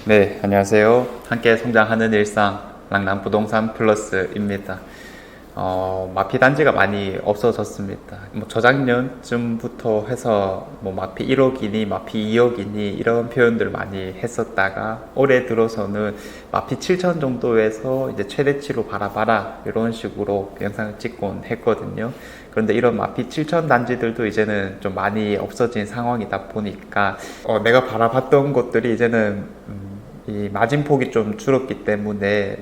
네, 안녕하세요. 함께 성장하는 일상 랑랑부동산 플러스입니다. 마피 단지가 많이 없어졌습니다. 저작년쯤부터 해서 마피 1억이니 마피 2억이니 이런 표현들을 많이 했었다가 올해 들어서는 마피 7천 정도에서 이제 최대치로 바라봐라 이런 식으로 영상을 찍곤 했거든요. 그런데 이런 마피 7천 단지들도 이제는 좀 많이 없어진 상황이다 보니까 내가 바라봤던 것들이 이제는 이 마진폭이 좀 줄었기 때문에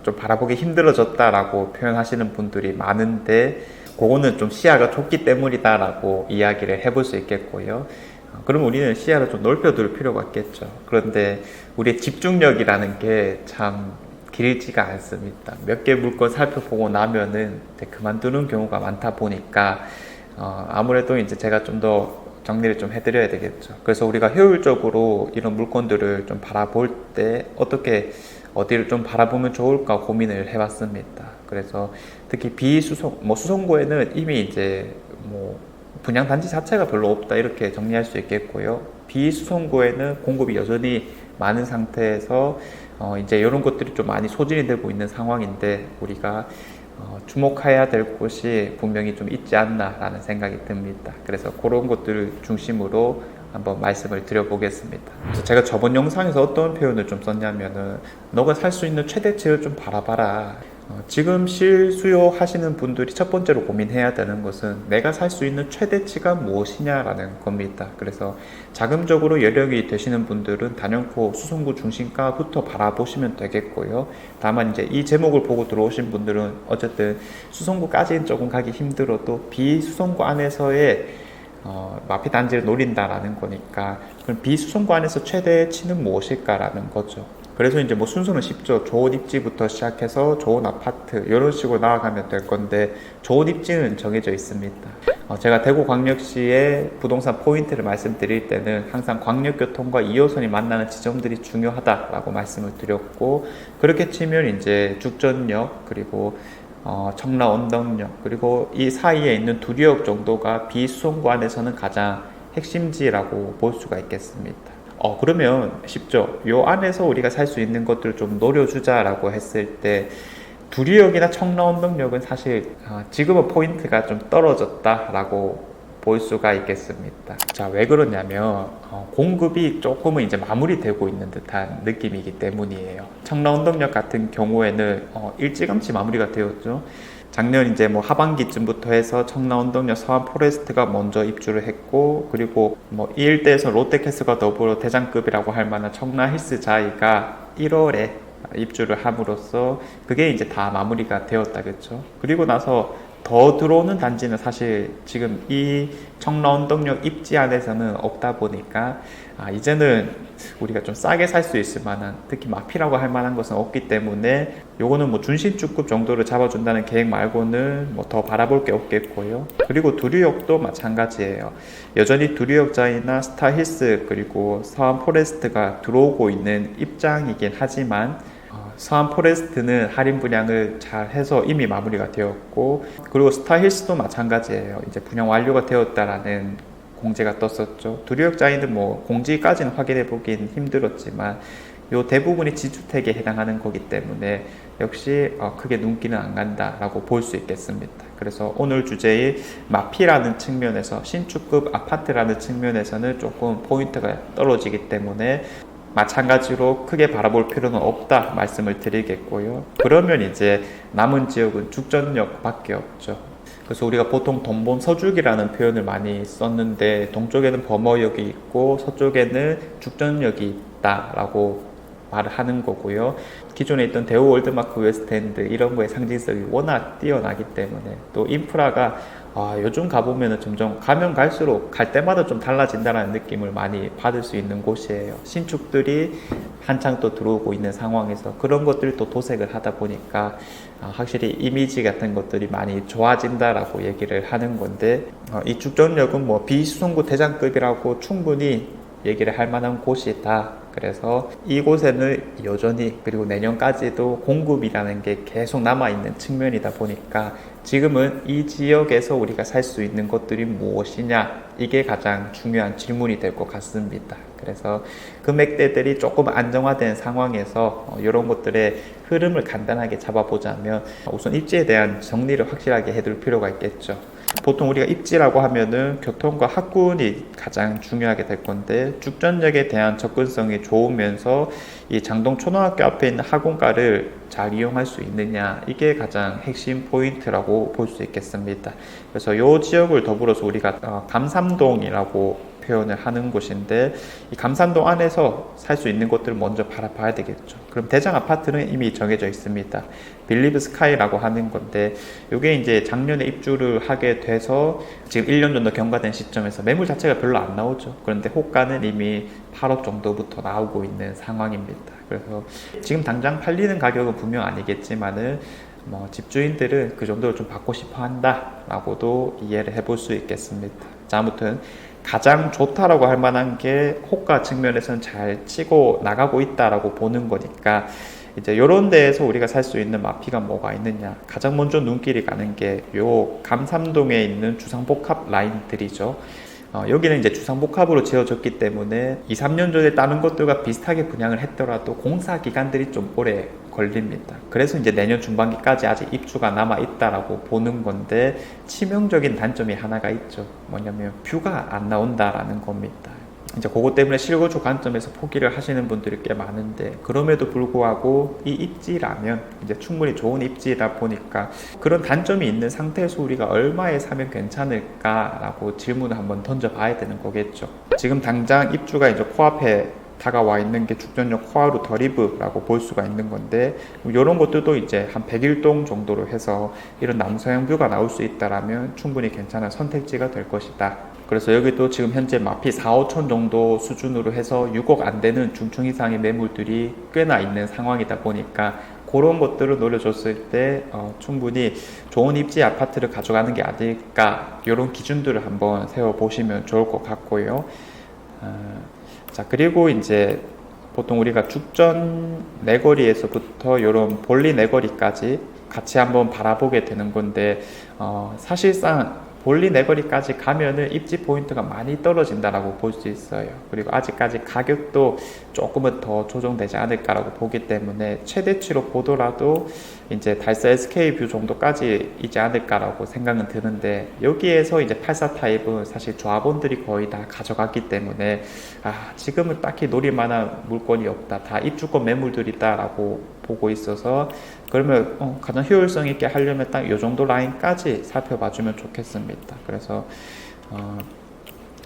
좀 바라보기 힘들어졌다라고 표현하시는 분들이 많은데, 그거는 좀 시야가 좁기 때문이다라고 이야기를 해볼 수 있겠고요. 그럼 우리는 시야를 좀 넓혀둘 필요가 있겠죠. 그런데 우리의 집중력이라는 게 참 길지가 않습니다. 몇 개 물건 살펴보고 나면은 그만두는 경우가 많다 보니까 아무래도 이제 제가 좀 더 정리를 좀 해드려야 되겠죠. 그래서 우리가 효율적으로 이런 물건들을 좀 바라볼 때 어디를 좀 바라보면 좋을까 고민을 해봤습니다. 그래서 특히 수성구에는 이미 이제 분양 단지 자체가 별로 없다 이렇게 정리할 수 있겠고요. 비수성구에는 공급이 여전히 많은 상태에서 이제 이런 것들이 좀 많이 소진이 되고 있는 상황인데, 우리가 주목해야 될 곳이 분명히 좀 있지 않나라는 생각이 듭니다. 그래서 그런 것들을 중심으로 한번 말씀을 드려보겠습니다. 제가 저번 영상에서 어떤 표현을 좀 썼냐면은, 너가 살 수 있는 최대치를 좀 바라봐라. 지금 실수요 하시는 분들이 첫 번째로 고민해야 되는 것은 내가 살 수 있는 최대치가 무엇이냐라는 겁니다. 그래서 자금적으로 여력이 되시는 분들은 단연코 수성구 중심가부터 바라보시면 되겠고요. 다만 이제 이 제목을 보고 들어오신 분들은 어쨌든 수성구까지는 조금 가기 힘들어도 비수성구 안에서의 마피 단지를 노린다라는 거니까, 그럼 비수성구 안에서 최대치는 무엇일까라는 거죠. 그래서 이제 순서는 쉽죠. 좋은 입지부터 시작해서 좋은 아파트 이런 식으로 나아가면 될 건데, 좋은 입지는 정해져 있습니다. 제가 대구광역시의 부동산 포인트를 말씀드릴 때는 항상 광역교통과 2호선이 만나는 지점들이 중요하다라고 말씀을 드렸고, 그렇게 치면 이제 죽전역 그리고 청라 언덕역 그리고 이 사이에 있는 두리역 정도가 비수성구 안에서는 가장 핵심지라고 볼 수가 있겠습니다. 그러면 쉽죠. 요 안에서 우리가 살 수 있는 것들을 좀 노려주자라고 했을 때, 두리역이나 청라운동역은 사실 지금은 포인트가 좀 떨어졌다라고 볼 수가 있겠습니다. 자, 왜 그러냐면 공급이 조금은 이제 마무리되고 있는 듯한 느낌이기 때문이에요. 청라운동역 같은 경우에는 일찌감치 마무리가 되었죠. 작년 이제 하반기쯤부터 해서 청라운동역 서안포레스트가 먼저 입주를 했고, 그리고 이 일대에서 롯데캐슬과 더불어 대장급이라고 할 만한 청라힐스 자이가 1월에 입주를 함으로써 그게 이제 다 마무리가 되었다겠죠. 그리고 나서 더 들어오는 단지는 사실 지금 이 청라운동역 입지 안에서는 없다 보니까 이제는 우리가 좀 싸게 살 수 있을 만한, 특히 마피라고 할 만한 것은 없기 때문에 요거는 준신축급 정도를 잡아준다는 계획 말고는 더 바라볼 게 없겠고요. 그리고 두류역도 마찬가지예요. 여전히 두류역자이나 스타힐스 그리고 서안포레스트가 들어오고 있는 입장이긴 하지만, 서안포레스트는 할인 분양을 잘 해서 이미 마무리가 되었고, 그리고 스타힐스도 마찬가지예요. 이제 분양 완료가 되었다라는 공지가 떴었죠. 두류역자인은 공지까지는 확인해 보긴 힘들었지만 요 대부분이 지주택에 해당하는 거기 때문에 역시 크게 눈길은 안 간다라고 볼 수 있겠습니다. 그래서 오늘 주제의 마피라는 측면에서, 신축급 아파트라는 측면에서는 조금 포인트가 떨어지기 때문에 마찬가지로 크게 바라볼 필요는 없다 말씀을 드리겠고요. 그러면 이제 남은 지역은 죽전역 밖에 없죠. 그래서 우리가 보통 돈본 서죽이라는 표현을 많이 썼는데, 동쪽에는 범어역이 있고 서쪽에는 죽전역이 있다라고 말을 하는 거고요. 기존에 있던 대우 월드마크 웨스트엔드 이런 거의 상징성이 워낙 뛰어나기 때문에, 또 인프라가 요즘 가보면 점점 가면 갈수록 갈 때마다 좀 달라진다는 느낌을 많이 받을 수 있는 곳이에요. 신축들이 한창 또 들어오고 있는 상황에서 그런 것들이 또 도색을 하다 보니까 확실히 이미지 같은 것들이 많이 좋아진다라고 얘기를 하는 건데, 이 죽전역은 비수성구 대장급이라고 충분히 얘기를 할 만한 곳이다. 그래서 이곳에는 여전히, 그리고 내년까지도 공급이라는 게 계속 남아있는 측면이다 보니까 지금은 이 지역에서 우리가 살 수 있는 것들이 무엇이냐, 이게 가장 중요한 질문이 될 것 같습니다. 그래서 금액대들이 조금 안정화된 상황에서 이런 것들의 흐름을 간단하게 잡아보자면 우선 입지에 대한 정리를 확실하게 해둘 필요가 있겠죠. 보통 우리가 입지라고 하면은 교통과 학군이 가장 중요하게 될 건데, 죽전역에 대한 접근성이 좋으면서 이 장동 초등학교 앞에 있는 학원가를 잘 이용할 수 있느냐, 이게 가장 핵심 포인트라고 볼 수 있겠습니다. 그래서 이 지역을 더불어서 우리가 감삼동이라고 표현을 하는 곳인데, 이 감산동 안에서 살 수 있는 곳들을 먼저 바라봐야 되겠죠. 그럼 대장 아파트는 이미 정해져 있습니다. 빌리브 스카이라고 하는 건데, 이게 이제 작년에 입주를 하게 돼서 지금 1년 정도 경과된 시점에서 매물 자체가 별로 안 나오죠. 그런데 호가는 이미 8억 정도부터 나오고 있는 상황입니다. 그래서 지금 당장 팔리는 가격은 분명 아니겠지만은 집주인들은 그 정도를 좀 받고 싶어 한다라고도 이해를 해볼 수 있겠습니다. 자, 아무튼 가장 좋다라고 할 만한 게 호가 측면에서는 잘 치고 나가고 있다라고 보는 거니까, 이제 이런 데에서 우리가 살 수 있는 마피가 뭐가 있느냐, 가장 먼저 눈길이 가는 게 요 감삼동에 있는 주상복합 라인들이죠. 여기는 이제 주상복합으로 지어졌기 때문에 2, 3년 전에 다른 것들과 비슷하게 분양을 했더라도 공사 기간들이 좀 오래 걸립니다. 그래서 이제 내년 중반기까지 아직 입주가 남아 있다라고 보는 건데, 치명적인 단점이 하나가 있죠. 뭐냐면 뷰가 안 나온다라는 겁니다. 이제 그것 때문에 실거주 관점에서 포기를 하시는 분들이 꽤 많은데, 그럼에도 불구하고 이 입지라면 이제 충분히 좋은 입지다 보니까 그런 단점이 있는 상태에서 우리가 얼마에 사면 괜찮을까라고 질문을 한번 던져봐야 되는 거겠죠. 지금 당장 입주가 이제 코앞에 다가와 있는 게 죽전역 코하루 더리브라고 볼 수가 있는 건데, 이런 것들도 이제 한 101동 정도로 해서 이런 남서형 뷰가 나올 수 있다라면 충분히 괜찮은 선택지가 될 것이다. 그래서 여기도 지금 현재 마피 4, 5천 정도 수준으로 해서 6억 안 되는 중층 이상의 매물들이 꽤나 있는 상황이다 보니까, 그런 것들을 노려줬을 때 충분히 좋은 입지 아파트를 가져가는 게 아닐까, 이런 기준들을 한번 세워보시면 좋을 것 같고요. 자, 그리고 이제 보통 우리가 죽전 내거리에서부터 이런 볼리 내거리까지 같이 한번 바라보게 되는 건데, 사실상 볼리 내거리까지 가면은 입지 포인트가 많이 떨어진다라고 볼 수 있어요. 그리고 아직까지 가격도 조금은 더 조정되지 않을까라고 보기 때문에 최대치로 보더라도 이제 달서 SK뷰 정도까지 이지 않을까라고 생각은 드는데, 여기에서 이제 84 타입은 사실 조합원들이 거의 다 가져갔기 때문에 지금은 딱히 노릴 만한 물건이 없다, 다 입주권 매물들이다라고 보고 있어서, 그러면 가장 효율성 있게 하려면 딱 이 정도 라인까지 살펴봐 주면 좋겠습니다. 그래서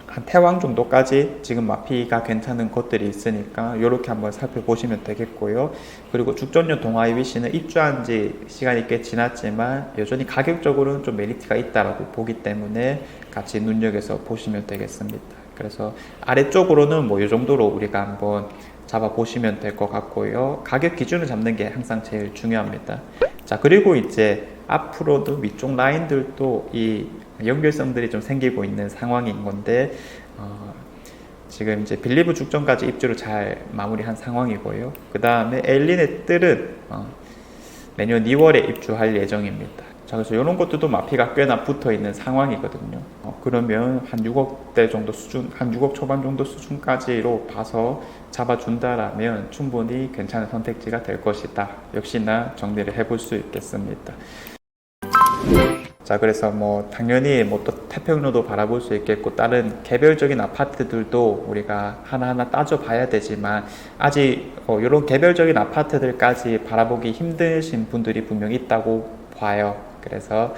한 태왕 정도까지 지금 마피가 괜찮은 것들이 있으니까 이렇게 한번 살펴보시면 되겠고요. 그리고 죽전역 동아이 위시는 입주한 지 시간이 꽤 지났지만 여전히 가격적으로는 좀 메리트가 있다라고 보기 때문에 같이 눈여겨서 보시면 되겠습니다. 그래서 아래쪽으로는 이 정도로 우리가 한번 잡아보시면 될 것 같고요. 가격 기준을 잡는 게 항상 제일 중요합니다. 자, 그리고 이제 앞으로도 위쪽 라인들도 이 연결성들이 좀 생기고 있는 상황인 건데, 지금 이제 빌리브 죽전까지 입주를 잘 마무리한 상황이고요. 그 다음에 엘리네 뜰은 내년 2월에 입주할 예정입니다. 자, 그래서 이런 것들도 마피가 꽤나 붙어 있는 상황이거든요. 그러면 한 6억대 정도 수준, 한 6억 초반 정도 수준까지로 봐서 잡아준다라면 충분히 괜찮은 선택지가 될 것이다. 역시나 정리를 해볼 수 있겠습니다. 자, 그래서 당연히 또 태평로도 바라볼 수 있겠고, 다른 개별적인 아파트들도 우리가 하나하나 따져봐야 되지만, 아직 이런 개별적인 아파트들까지 바라보기 힘드신 분들이 분명히 있다고 봐요. 그래서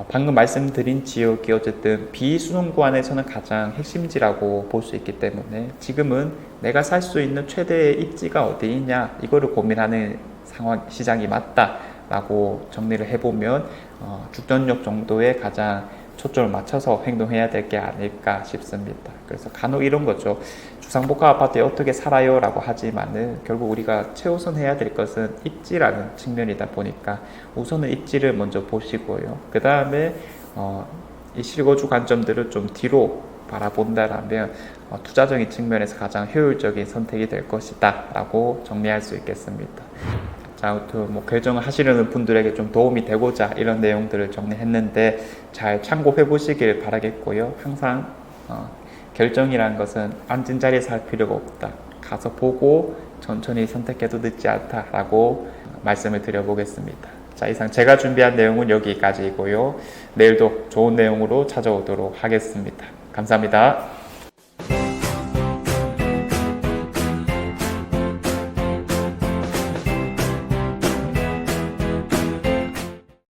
방금 말씀드린 지역이 어쨌든 비수성 구간에서는 가장 핵심지라고 볼 수 있기 때문에, 지금은 내가 살 수 있는 최대의 입지가 어디 있냐, 이거를 고민하는 상황, 시장이 맞다라고 정리를 해보면 죽전역 정도에 가장 초점을 맞춰서 행동해야 될 게 아닐까 싶습니다. 그래서 간혹 이런 거죠. 주상복합 아파트에 어떻게 살아요? 라고 하지만은 결국 우리가 최우선 해야 될 것은 입지라는 측면이다 보니까 우선은 입지를 먼저 보시고요. 그 다음에 이 실거주 관점들을 좀 뒤로 바라본다라면 투자적인 측면에서 가장 효율적인 선택이 될 것이다 라고 정리할 수 있겠습니다. 자, 아무튼 결정을 하시려는 분들에게 좀 도움이 되고자 이런 내용들을 정리했는데 잘 참고해 보시길 바라겠고요. 항상 결정이란 것은 앉은 자리에서 할 필요가 없다. 가서 보고 천천히 선택해도 늦지 않다라고 말씀을 드려보겠습니다. 자, 이상 제가 준비한 내용은 여기까지이고요. 내일도 좋은 내용으로 찾아오도록 하겠습니다. 감사합니다.